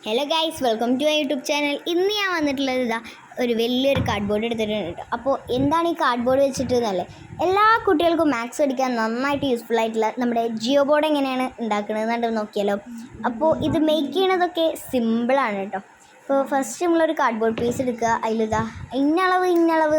Hello guys, welcome to my YouTube channel. ഇന്ന് ഞാൻ വന്നിട്ടുള്ളത് ഒരു വലിയൊരു കാർഡ് ബോർഡ് എടുത്തിട്ടുണ്ട് കേട്ടോ. അപ്പോൾ എന്താണ് ഈ കാർഡ് ബോർഡ് വെച്ചിട്ട് എന്നല്ലേ, എല്ലാ കുട്ടികൾക്കും മാത്സ് പഠിക്കാൻ നന്നായിട്ട് യൂസ്ഫുൾ ആയിട്ടുള്ള നമ്മുടെ ജിയോ ബോർഡ് എങ്ങനെയാണ് ഉണ്ടാക്കുന്നത് നോക്കിയാലോ. അപ്പോൾ ഇത് മേക്ക് ചെയ്യണതൊക്കെ സിമ്പിളാണ് കേട്ടോ. അപ്പോൾ ഫസ്റ്റ് നമ്മളൊരു കാർഡ് ബോർഡ് പീസ് എടുക്കുക. അതിലിതാ ഇന്നളവ്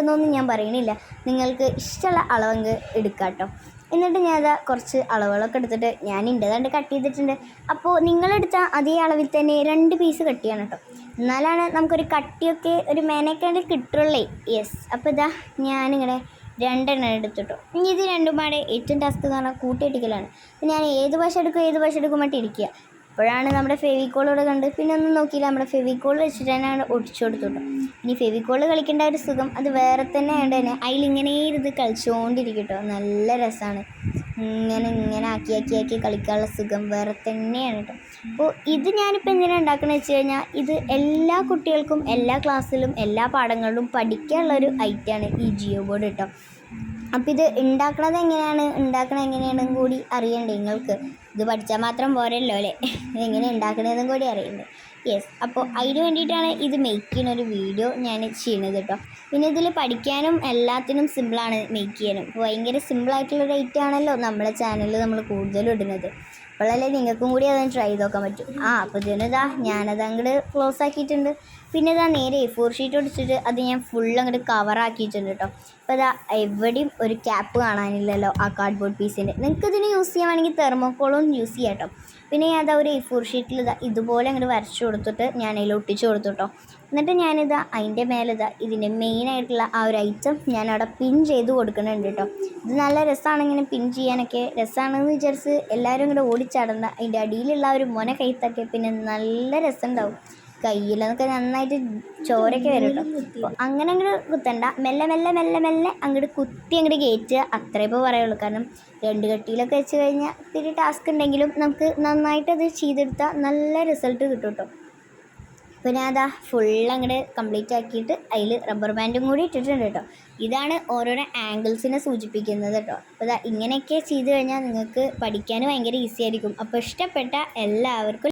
എന്നൊന്നും ഞാൻ പറയണില്ല, നിങ്ങൾക്ക് ഇഷ്ടമുള്ള അളവെങ്കിൽ എടുക്കുക കേട്ടോ. എന്നിട്ട് ഞാനത് കുറച്ച് അളവുകളൊക്കെ എടുത്തിട്ട് ഞാൻ ഇൻ്റെതാണ്ട് കട്ട് ചെയ്തിട്ടുണ്ട്. അപ്പോൾ നിങ്ങളെടുത്ത അതേ അളവിൽ തന്നെ 2 പീസ് കട്ട് ചെയ്യണം കേട്ടോ. എന്നാലാണ് നമുക്കൊരു കട്ടിയൊക്കെ ഒരു മേനേക്കാണ്ട് കിട്ടുള്ളേ. യെസ്, അപ്പോൾ ഇതാ ഞാനിങ്ങനെ 2 എണ്ണം എടുത്തിട്ടോ. ഇനി ഇത് രണ്ടും പാടെ ഏറ്റവും ടാസ്ക് എന്ന് പറഞ്ഞാൽ കൂട്ടിയിട്ടിക്കലാണ്. ഞാൻ ഏത് വശം എടുക്കും മറ്റും ഇരിക്കുക. അപ്പോഴാണ് നമ്മുടെ ഫെവിക്കോളോട് കണ്ട് പിന്നെ ഒന്നും നോക്കിയില്ല, നമ്മുടെ ഫെവിക്കോൾ വെച്ചിട്ട് തന്നെയാണ് ഒടിച്ചു കൊടുത്തോട്ടോ. ഇനി ഫെവിക്കോൾ കളിക്കേണ്ട ഒരു സുഖം അത് വേറെ തന്നെ ആയതുകൊണ്ട് തന്നെ അതിലിങ്ങനെ ഇരുന്ന് കളിച്ചുകൊണ്ടിരിക്കട്ടോ. നല്ല രസമാണ്, ഇങ്ങനെ ആക്കി കളിക്കാനുള്ള സുഖം വേറെ തന്നെയാണ് കേട്ടോ. അപ്പോൾ ഇത് ഞാനിപ്പോൾ എന്തിനാണ് ഉണ്ടാക്കുന്നത് വെച്ച് കഴിഞ്ഞാൽ, ഇത് എല്ലാ കുട്ടികൾക്കും എല്ലാ ക്ലാസ്സിലും എല്ലാ പാഠങ്ങളിലും പഠിക്കാനുള്ളൊരു ഐറ്റമാണ് ഈ ജിയോ ബോർഡ് കേട്ടോ. അപ്പോൾ ഇത് ഉണ്ടാക്കണത് എങ്ങനെയാണെന്നും കൂടി അറിയണ്ടേ നിങ്ങൾക്ക്. ഇത് പഠിച്ചാൽ മാത്രം പോരല്ലോ അല്ലേ, ഇതെങ്ങനെ ഉണ്ടാക്കണതെന്നും കൂടി അറിയണ്ടേ. യെസ്, അപ്പോൾ അതിന് വേണ്ടിയിട്ടാണ് ഇത് മേക്ക് ചെയ്യുന്ന ഒരു വീഡിയോ ഞാൻ ചെയ്യുന്നത് കേട്ടോ. പിന്നെ ഇതിൽ പഠിക്കാനും എല്ലാത്തിനും സിമ്പിളാണ് മേക്ക് ചെയ്യാനും. അപ്പോൾ ഭയങ്കര സിമ്പിളായിട്ടുള്ളൊരു ഐറ്റം ആണല്ലോ നമ്മളെ ചാനലിൽ നമ്മൾ കൂടുതലും ഇടുന്നത്. അപ്പോഴല്ലേ നിങ്ങൾക്കും കൂടി അതൊന്ന് ട്രൈ ചെയ്ത് നോക്കാൻ പറ്റും. അപ്പോൾ ഇതിനിതാ ഞാനത് അങ്ങോട്ട് ക്ലോസ് ആക്കിയിട്ടുണ്ട്. പിന്നെ ഇതാ നേരെ A4 ഷീറ്റ് ഒടിച്ചിട്ട് അത് ഞാൻ ഫുൾ അങ്ങോട്ട് കവറാക്കിയിട്ടുണ്ട് കേട്ടോ. അപ്പോൾ ഇതാ എവിടെയും ഒരു ക്യാപ്പ് കാണാനില്ലല്ലോ ആ കാർഡ് ബോർഡ് പീസിൻ്റെ. നിങ്ങൾക്കിതിന് യൂസ് ചെയ്യുവാണെങ്കിൽ തെർമോക്കോളും യൂസ് ചെയ്യാം കേട്ടോ. പിന്നെ ഞാൻ അതാ ഒരു A4 ഷീറ്റിൽ ഇതുപോലെ അങ്ങോട്ട് വരച്ചു കൊടുത്തിട്ട് ഞാൻ അതിൽ ഒട്ടിച്ച് കൊടുത്തു കേട്ടോ. എന്നിട്ട് ഞാനിതാ അതിൻ്റെ മേലിതാ ഇതിൻ്റെ മെയിനായിട്ടുള്ള ആ ഒരു ഐറ്റം ഞാനവിടെ പിൻ ചെയ്ത് കൊടുക്കുന്നുണ്ട് കേട്ടോ. ഇത് നല്ല രസമാണ്, ഇങ്ങനെ പിൻ ചെയ്യാനൊക്കെ രസമാണെന്ന് വിചാരിച്ച് എല്ലാവരും ഇങ്ങനെ ഓടിച്ചാടണ്ട. അതിൻ്റെ അടിയിലുള്ള ഒരു മൊന കൈത്തൊക്കെ പിന്നെ നല്ല രസം ഉണ്ടാവും. കയ്യിലൊക്കെ നന്നായിട്ട് ചോരൊക്കെ വരും കേട്ടോ. അപ്പോൾ അങ്ങനെ അങ്ങോട്ട് കുത്തണ്ട, മെല്ലെ അങ്ങോട്ട് കുത്തി അങ്ങോട്ട് കയറ്റുക, അത്രേ ഇപ്പോൾ പറയുള്ളൂ. കാരണം 2 കട്ടിയിലൊക്കെ വെച്ച് കഴിഞ്ഞാൽ ഇത്തിരി ടാസ്ക് ഉണ്ടെങ്കിലും നമുക്ക് നന്നായിട്ട് അത് ചെയ്തെടുത്താൽ നല്ല റിസൾട്ട് കിട്ടും കേട്ടോ. അപ്പോൾ ഞാൻ അതാ ഫുൾ അങ്ങോട്ട് കംപ്ലീറ്റ് ആക്കിയിട്ട് അതിൽ റബ്ബർ ബാൻഡും കൂടി ഇട്ടിട്ടുണ്ട് കേട്ടോ. ഇതാണ് ഓരോരോ ആംഗിൾസിനെ സൂചിപ്പിക്കുന്നത് കേട്ടോ. അപ്പോൾ ഇങ്ങനെയൊക്കെ ചെയ്ത് കഴിഞ്ഞാൽ നിങ്ങൾക്ക് പഠിക്കാൻ ഭയങ്കര ഈസി ആയിരിക്കും. അപ്പോൾ ഇഷ്ടപ്പെട്ട എല്ലാവർക്കും